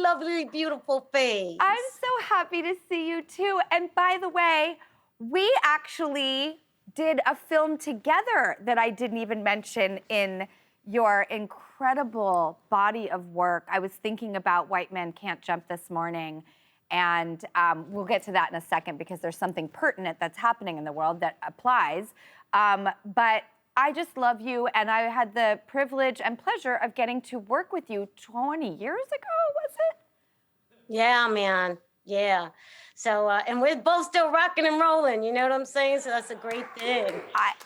lovely, beautiful face. I'm so happy to see you too. And by the way, we actually did a film together that I didn't even mention in your incredible body of work. I was thinking about White Men Can't Jump this morning, and we'll get to that in a second because there's something pertinent that's happening in the world that applies. But I just love you, and I had the privilege and pleasure of getting to work with you 20 years ago, was it? Yeah, man. Yeah. So, and we're both still rocking and rolling. You know what I'm saying? So that's a great thing.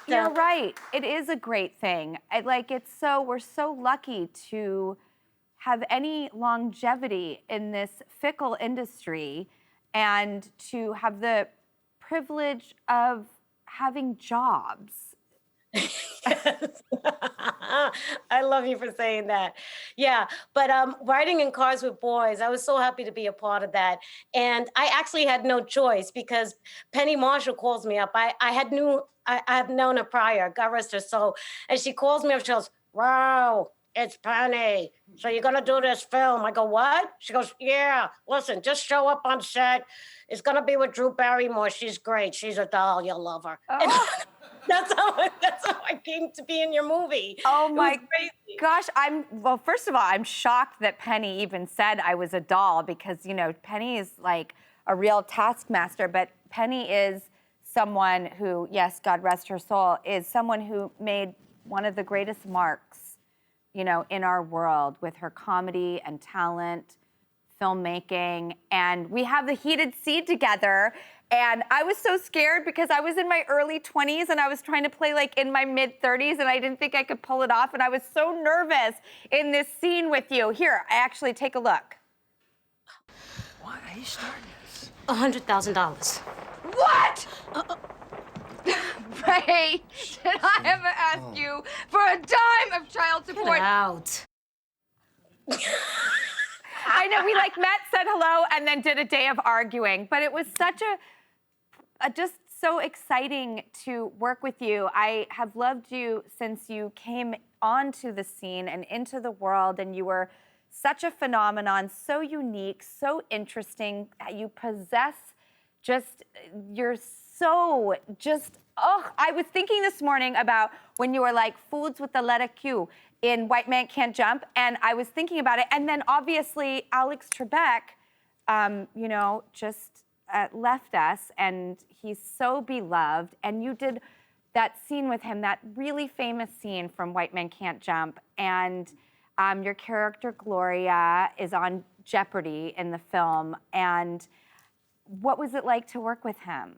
You're right. It is a great thing. We're so lucky to have any longevity in this fickle industry and to have the privilege of having jobs. Yes. I love you for saying that. Yeah, but riding in cars with boys, I was so happy to be a part of that. And I actually had no choice because Penny Marshall calls me up. I've known her prior, God rest her soul. And she calls me up, she goes, "Wow, it's Penny. So you're gonna do this film?" I go, "What?" She goes, "Yeah, listen, just show up on set. It's gonna be with Drew Barrymore. She's great. She's a doll. You'll love her." Oh. That's how I came to be in your movie. Oh my gosh, first of all, I'm shocked that Penny even said I was a doll because, you know, Penny is like a real taskmaster, but Penny is someone who, yes, God rest her soul, is someone who made one of the greatest marks, you know, in our world with her comedy and talent, filmmaking, and we have the heated seat together. And I was so scared because I was in my early 20s and I was trying to play like in my mid 30s and I didn't think I could pull it off. And I was so nervous in this scene with you. Here, actually take a look. Why are you starting this? $100,000. What? Ray, did I ever ask you for a dime of child support? Get out. I know, we like met, said hello, and then did a day of arguing. But it was such just so exciting to work with you. I have loved you since you came onto the scene and into the world, and you were such a phenomenon, so unique, so interesting. You possess you're so I was thinking this morning about when you were like foods with the letter Q in White Man Can't Jump, and I was thinking about it. And then obviously Alex Trebek, you know, just left us, and he's so beloved. And you did that scene with him, that really famous scene from White Men Can't Jump. And your character Gloria is on Jeopardy in the film. And what was it like to work with him?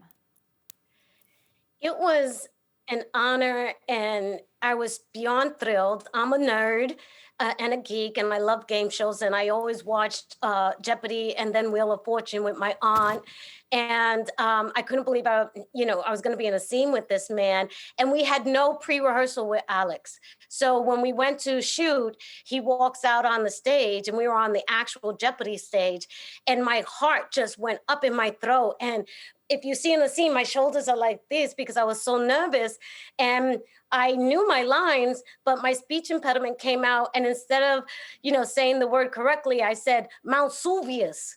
It was an honor, and I was beyond thrilled. I'm a nerd and a geek, and I love game shows, and I always watched Jeopardy and then Wheel of Fortune with my aunt. And I couldn't believe I was going to be in a scene with this man, and we had no pre-rehearsal with Alex. So when we went to shoot, he walks out on the stage, and we were on the actual Jeopardy stage, and my heart just went up in my throat. And if you see in the scene, my shoulders are like this because I was so nervous, and I knew my lines, but my speech impediment came out. And instead of, saying the word correctly, I said Mount Suvius.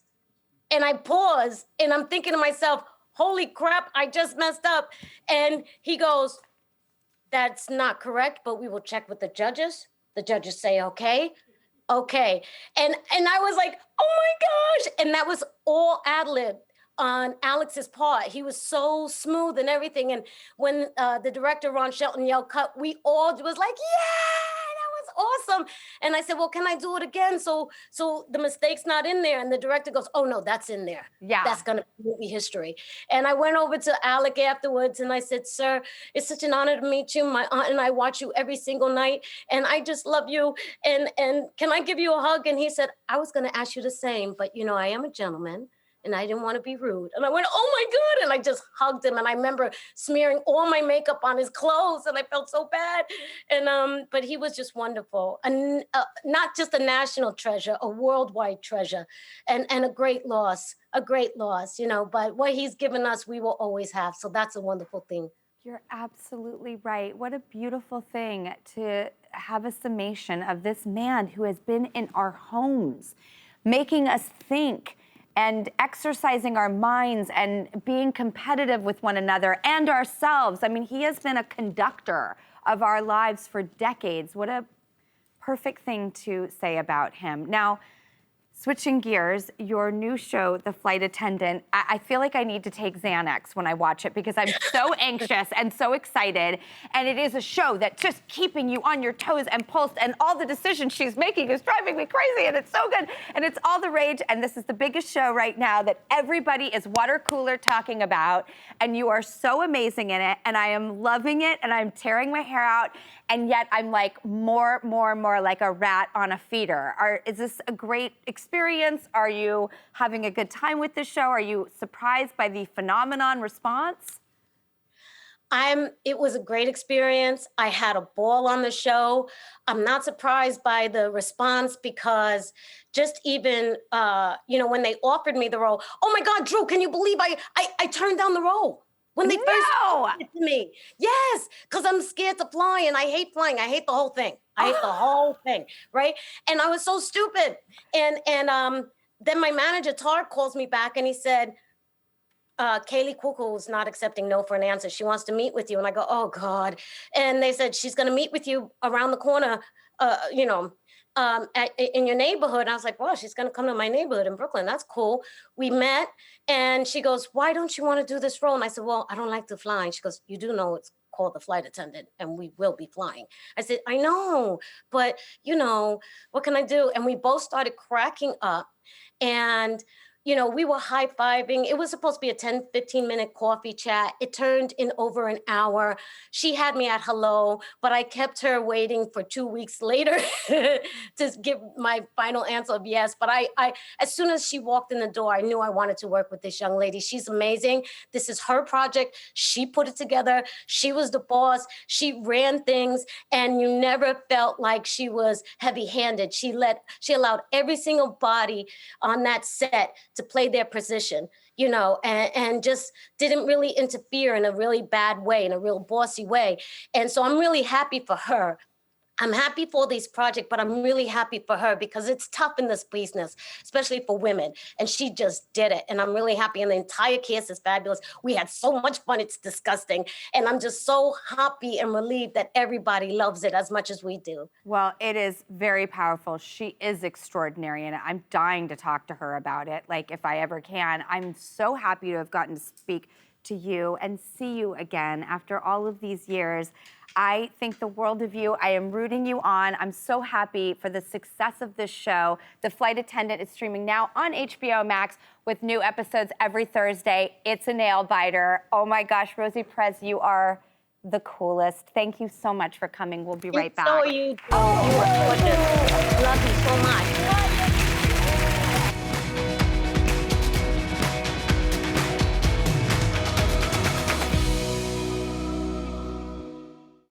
And I paused, and I'm thinking to myself, holy crap, I just messed up. And he goes, "That's not correct, but we will check with the judges." The judges say, okay. And I was like, oh my gosh. And that was all ad-lib on Alex's part. He was so smooth and everything. And when the director, Ron Shelton, yelled cut, we all was like, yeah, that was awesome. And I said, well, can I do it again? So the mistake's not in there. And the director goes, oh no, that's in there. Yeah. That's gonna be movie history. And I went over to Alec afterwards and I said, sir, it's such an honor to meet you. My aunt and I watch you every single night. And I just love you. And can I give you a hug? And he said, I was gonna ask you the same, but I am a gentleman. And I didn't want to be rude. And I went, oh my God. And I just hugged him. And I remember smearing all my makeup on his clothes and I felt so bad. And, but he was just wonderful. And not just a national treasure, a worldwide treasure, and a great loss, but what he's given us, we will always have. So that's a wonderful thing. You're absolutely right. What a beautiful thing to have a summation of this man who has been in our homes making us think and exercising our minds and being competitive with one another and ourselves. I mean, he has been a conductor of our lives for decades. What a perfect thing to say about him. Now, switching gears, your new show, The Flight Attendant, I feel like I need to take Xanax when I watch it because I'm so anxious and so excited. And it is a show that's just keeping you on your toes and pulsed, and all the decisions she's making is driving me crazy, and it's so good. And it's all the rage, and this is the biggest show right now that everybody is water cooler talking about, and you are so amazing in it, and I am loving it, and I'm tearing my hair out, and yet I'm like more like a rat on a feeder. Is this a great experience? Are you having a good time with this show? Are you surprised by the phenomenon response? It was a great experience. I had a ball on the show. I'm not surprised by the response because just even, when they offered me the role, oh my God, Drew, can you believe I turned down the role? When they first offered it to me. Yes, because I'm scared to fly and I hate flying. I hate the whole thing. I hate the whole thing, right? And I was so stupid. And then my manager, Tar, calls me back and he said, Kaylee Cuoco is not accepting no for an answer. She wants to meet with you. And I go, oh God. And they said, she's going to meet with you around the corner, in your neighborhood. And I was like, well, she's going to come to my neighborhood in Brooklyn. That's cool. We met and she goes, why don't you want to do this role? And I said, well, I don't like to fly. And she goes, you do know it's called The Flight Attendant and we will be flying. I said, I know, but what can I do? And we both started cracking up and we were high-fiving. It was supposed to be a 10, 15-minute coffee chat. It turned in over an hour. She had me at hello, but I kept her waiting for 2 weeks later to give my final answer of yes. But I, as soon as she walked in the door, I knew I wanted to work with this young lady. She's amazing. This is her project. She put it together. She was the boss. She ran things, and you never felt like she was heavy-handed. She allowed every single body on that set to play their position, and just didn't really interfere in a really bad way, in a real bossy way. And so I'm really happy for her. I'm happy for this project, but I'm really happy for her because it's tough in this business, especially for women. And she just did it. And I'm really happy. And the entire cast is fabulous. We had so much fun. It's disgusting. And I'm just so happy and relieved that everybody loves it as much as we do. Well, it is very powerful. She is extraordinary. And I'm dying to talk to her about it. Like, if I ever can. I'm so happy to have gotten to speak to you and see you again after all of these years. I think the world of you. I am rooting you on. I'm so happy for the success of this show. The Flight Attendant is streaming now on HBO Max with new episodes every Thursday. It's a nail biter. Oh my gosh, Rosie Perez, you are the coolest. Thank you so much for coming. We'll be right back. So you are gorgeous. Love you so much.